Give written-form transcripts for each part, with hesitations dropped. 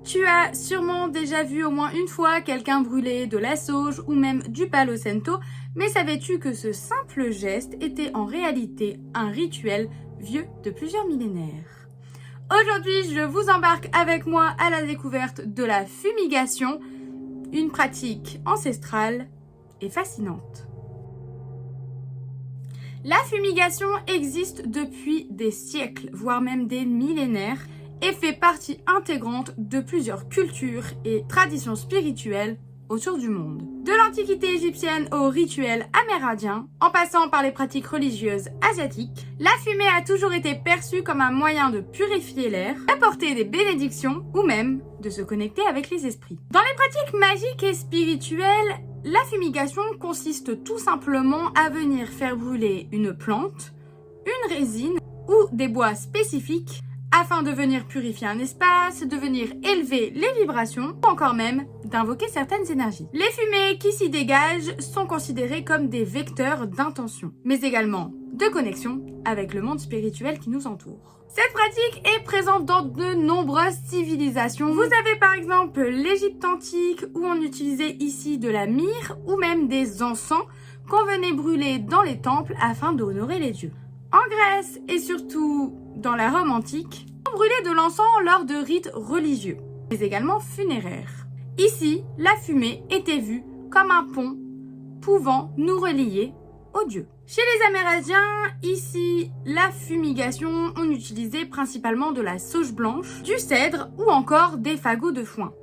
Tu as sûrement déjà vu au moins une fois quelqu'un brûler de la sauge ou même du palo santo, mais savais-tu que ce simple geste était en réalité un rituel vieux de plusieurs millénaires? Aujourd'hui, je vous embarque avec moi à la découverte de la fumigation, une pratique ancestrale et fascinante. La fumigation existe depuis des siècles, voire même des millénaires, et fait partie intégrante de plusieurs cultures et traditions spirituelles autour du monde. De l'Antiquité égyptienne aux rituels amérindiens, en passant par les pratiques religieuses asiatiques, la fumée a toujours été perçue comme un moyen de purifier l'air, d'apporter des bénédictions ou même de se connecter avec les esprits. Dans les pratiques magiques et spirituelles, la fumigation consiste tout simplement à venir faire brûler une plante, une résine ou des bois spécifiques afin de venir purifier un espace, de venir élever les vibrations ou encore même d'invoquer certaines énergies. Les fumées qui s'y dégagent sont considérées comme des vecteurs d'intention, mais également de connexion avec le monde spirituel qui nous entoure. Cette pratique est présente dans de nombreuses civilisations. Vous avez par exemple l'Égypte antique où on utilisait ici de la myrrhe ou même des encens qu'on venait brûler dans les temples afin d'honorer les dieux. En Grèce et surtout dans la Rome antique, on brûlait de l'encens lors de rites religieux, mais également funéraires. Ici, la fumée était vue comme un pont pouvant nous relier aux dieux. Chez les Amérindiens, ici, la fumigation, on utilisait principalement de la sauge blanche, du cèdre ou encore des fagots de foin.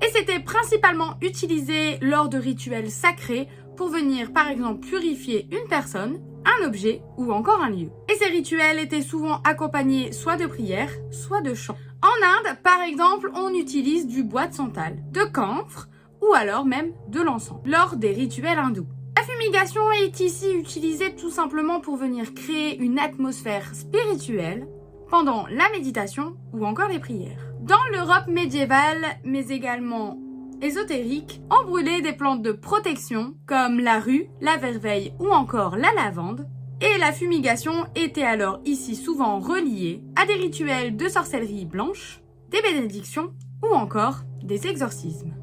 Et c'était principalement utilisé lors de rituels sacrés pour venir par exemple purifier une personne, un objet ou encore un lieu. Et ces rituels étaient souvent accompagnés soit de prières, soit de chants. En Inde, par exemple, on utilise du bois de santal, de camphre ou alors même de l'encens lors des rituels hindous. La fumigation est ici utilisée tout simplement pour venir créer une atmosphère spirituelle pendant la méditation ou encore les prières. Dans l'Europe médiévale, mais également ésotérique, on brûlait des plantes de protection comme la rue, la verveille ou encore la lavande. Et la fumigation était alors ici souvent reliée à des rituels de sorcellerie blanche, des bénédictions ou encore des exorcismes.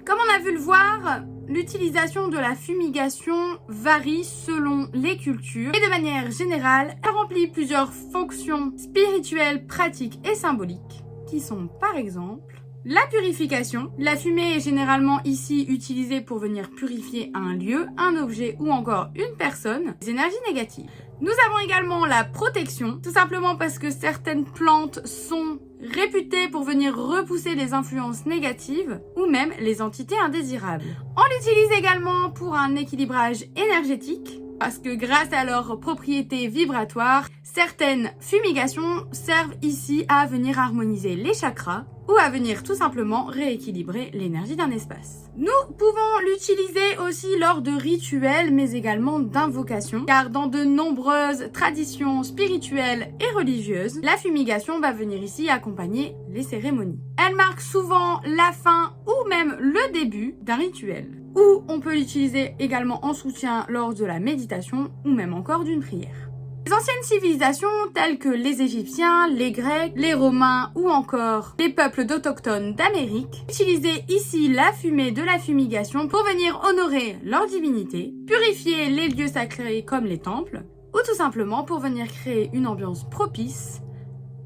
Comme on a vu le voir, l'utilisation de la fumigation varie selon les cultures et de manière générale, elle remplit plusieurs fonctions spirituelles, pratiques et symboliques qui sont par exemple la purification. La fumée est généralement ici utilisée pour venir purifier un lieu, un objet ou encore une personne des énergies négatives. Nous avons également la protection, tout simplement parce que certaines plantes sont réputées pour venir repousser les influences négatives ou même les entités indésirables. On l'utilise également pour un équilibrage énergétique, parce que grâce à leurs propriétés vibratoires, certaines fumigations servent ici à venir harmoniser les chakras ou à venir tout simplement rééquilibrer l'énergie d'un espace. Nous pouvons l'utiliser aussi lors de rituels, mais également d'invocations, car dans de nombreuses traditions spirituelles et religieuses, la fumigation va venir ici accompagner les cérémonies. Elle marque souvent la fin ou même le début d'un rituel. Ou on peut l'utiliser également en soutien lors de la méditation ou même encore d'une prière. Les anciennes civilisations telles que les Égyptiens, les Grecs, les Romains ou encore les peuples autochtones d'Amérique utilisaient ici la fumée de la fumigation pour venir honorer leur divinité, purifier les lieux sacrés comme les temples ou tout simplement pour venir créer une ambiance propice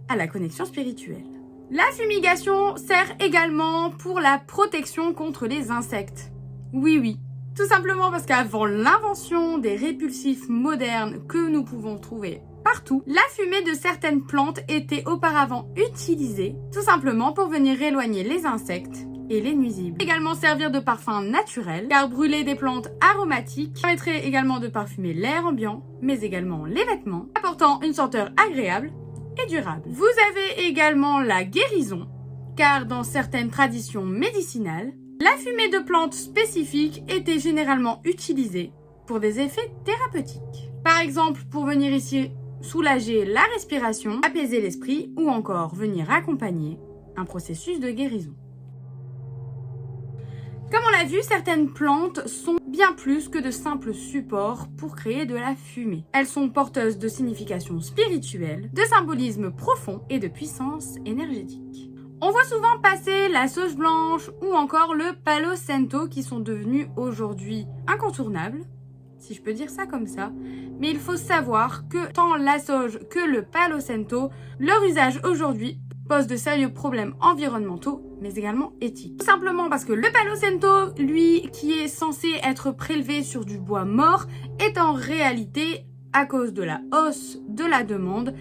à la connexion spirituelle. La fumigation sert également pour la protection contre les insectes. Oui. Tout simplement parce qu'avant l'invention des répulsifs modernes que nous pouvons trouver partout, la fumée de certaines plantes était auparavant utilisée tout simplement pour venir éloigner les insectes et les nuisibles. Également servir de parfum naturel, car brûler des plantes aromatiques permettrait également de parfumer l'air ambiant, mais également les vêtements, apportant une senteur agréable et durable. Vous avez également la guérison, car dans certaines traditions médicinales, la fumée de plantes spécifiques était généralement utilisée pour des effets thérapeutiques. Par exemple, pour venir ici soulager la respiration, apaiser l'esprit ou encore venir accompagner un processus de guérison. Comme on l'a vu, certaines plantes sont bien plus que de simples supports pour créer de la fumée. Elles sont porteuses de significations spirituelles, de symbolisme profond et de puissance énergétique. On voit souvent passer la sauge blanche ou encore le palo santo qui sont devenus aujourd'hui incontournables, si je peux dire ça comme ça, mais il faut savoir que tant la sauge que le palo santo, leur usage aujourd'hui pose de sérieux problèmes environnementaux, mais également éthiques. Tout simplement parce que le palo santo, lui, qui est censé être prélevé sur du bois mort, est en réalité, à cause de la hausse de la demande,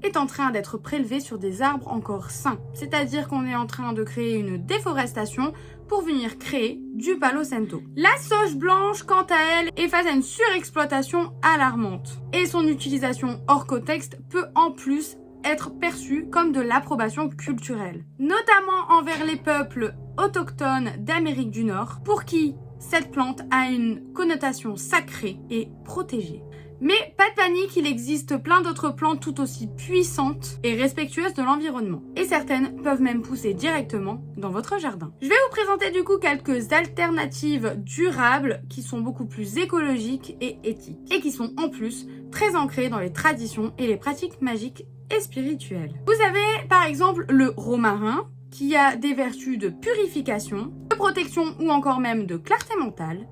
est en train d'être prélevé sur des arbres encore sains. C'est-à-dire qu'on est en train de créer une déforestation pour venir créer du palo santo. La sauge blanche, quant à elle, est face à une surexploitation alarmante. Et son utilisation hors contexte peut en plus être perçue comme de l'approbation culturelle. Notamment envers les peuples autochtones d'Amérique du Nord, pour qui cette plante a une connotation sacrée et protégée. Mais pas de panique, il existe plein d'autres plantes tout aussi puissantes et respectueuses de l'environnement. Et certaines peuvent même pousser directement dans votre jardin. Je vais vous présenter du coup quelques alternatives durables qui sont beaucoup plus écologiques et éthiques. Et qui sont en plus très ancrées dans les traditions et les pratiques magiques et spirituelles. Vous avez par exemple le romarin qui a des vertus de purification, de protection ou encore même de clarté mentale.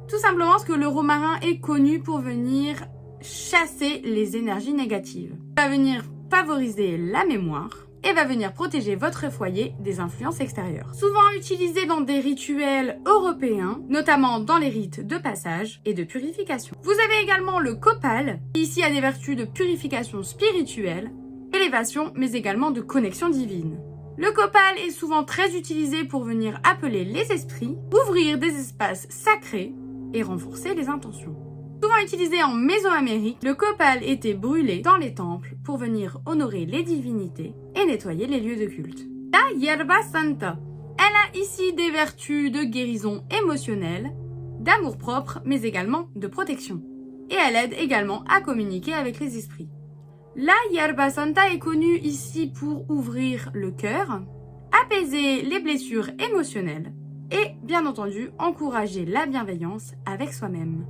Tout simplement parce que le romarin est connu pour venir chasser les énergies négatives. Il va venir favoriser la mémoire et va venir protéger votre foyer des influences extérieures. Souvent utilisé dans des rituels européens, notamment dans les rites de passage et de purification. Vous avez également le copal, qui ici a des vertus de purification spirituelle, élévation, mais également de connexion divine. Le copal est souvent très utilisé pour venir appeler les esprits, ouvrir des espaces sacrés et renforcer les intentions. Souvent utilisé en Mésoamérique, le copal était brûlé dans les temples pour venir honorer les divinités et nettoyer les lieux de culte. La hierba santa, elle a ici des vertus de guérison émotionnelle, d'amour-propre, mais également de protection. Et elle aide également à communiquer avec les esprits. La hierba santa est connue ici pour ouvrir le cœur, apaiser les blessures émotionnelles et, bien entendu, encourager la bienveillance avec soi-même.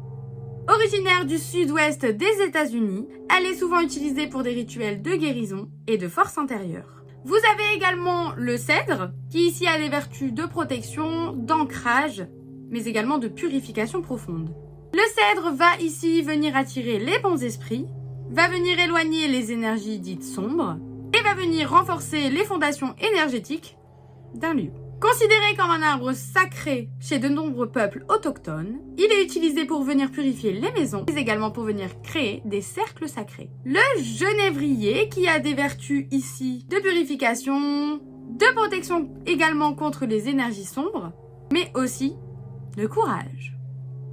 Originaire du sud-ouest des États-Unis, elle est souvent utilisée pour des rituels de guérison et de force intérieure. Vous avez également le cèdre, qui ici a des vertus de protection, d'ancrage, mais également de purification profonde. Le cèdre va ici venir attirer les bons esprits, va venir éloigner les énergies dites sombres, et va venir renforcer les fondations énergétiques d'un lieu. Considéré comme un arbre sacré chez de nombreux peuples autochtones, il est utilisé pour venir purifier les maisons, mais également pour venir créer des cercles sacrés. Le genévrier, qui a des vertus ici de purification, de protection également contre les énergies sombres, mais aussi de courage.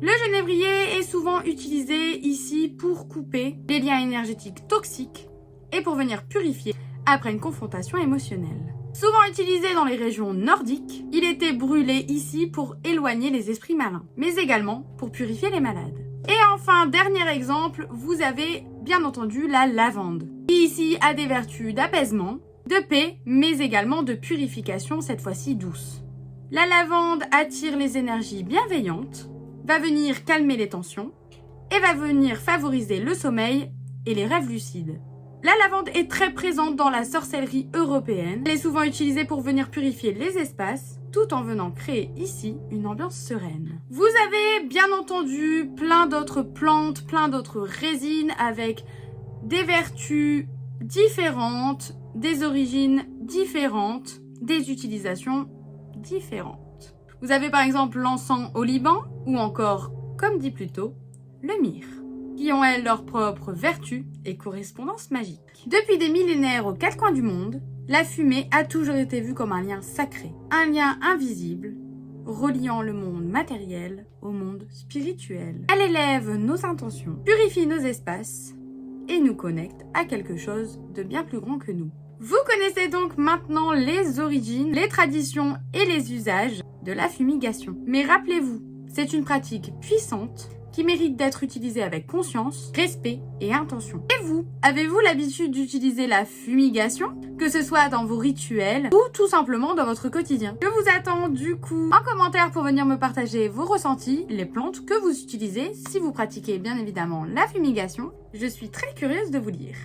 Le genévrier est souvent utilisé ici pour couper les liens énergétiques toxiques et pour venir purifier après une confrontation émotionnelle. Souvent utilisé dans les régions nordiques, il était brûlé ici pour éloigner les esprits malins, mais également pour purifier les malades. Et enfin, dernier exemple, vous avez bien entendu la lavande, qui ici a des vertus d'apaisement, de paix, mais également de purification, cette fois-ci douce. La lavande attire les énergies bienveillantes, va venir calmer les tensions et va venir favoriser le sommeil et les rêves lucides. La lavande est très présente dans la sorcellerie européenne. Elle est souvent utilisée pour venir purifier les espaces, tout en venant créer ici une ambiance sereine. Vous avez bien entendu plein d'autres plantes, plein d'autres résines avec des vertus différentes, des origines différentes, des utilisations différentes. Vous avez par exemple l'encens au Liban ou encore, comme dit plus tôt, le myrrhe, qui ont elles leurs propres vertus et correspondances magiques. Depuis des millénaires aux quatre coins du monde, la fumée a toujours été vue comme un lien sacré, un lien invisible, reliant le monde matériel au monde spirituel. Elle élève nos intentions, purifie nos espaces et nous connecte à quelque chose de bien plus grand que nous. Vous connaissez donc maintenant les origines, les traditions et les usages de la fumigation. Mais rappelez-vous, c'est une pratique puissante qui mérite d'être utilisé avec conscience, respect et intention. Et vous, avez-vous l'habitude d'utiliser la fumigation, que ce soit dans vos rituels ou tout simplement dans votre quotidien? Je vous attends du coup en commentaire pour venir me partager vos ressentis, les plantes que vous utilisez, si vous pratiquez bien évidemment la fumigation. Je suis très curieuse de vous lire.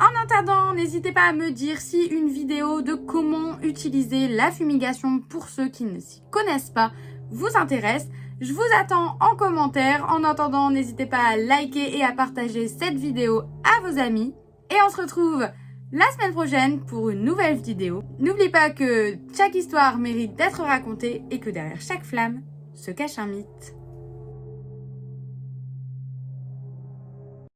En attendant, n'hésitez pas à me dire si une vidéo de comment utiliser la fumigation pour ceux qui ne s'y connaissent pas vous intéresse. Je vous attends en commentaire. En attendant, n'hésitez pas à liker et à partager cette vidéo à vos amis. Et on se retrouve la semaine prochaine pour une nouvelle vidéo. N'oubliez pas que chaque histoire mérite d'être racontée et que derrière chaque flamme se cache un mythe.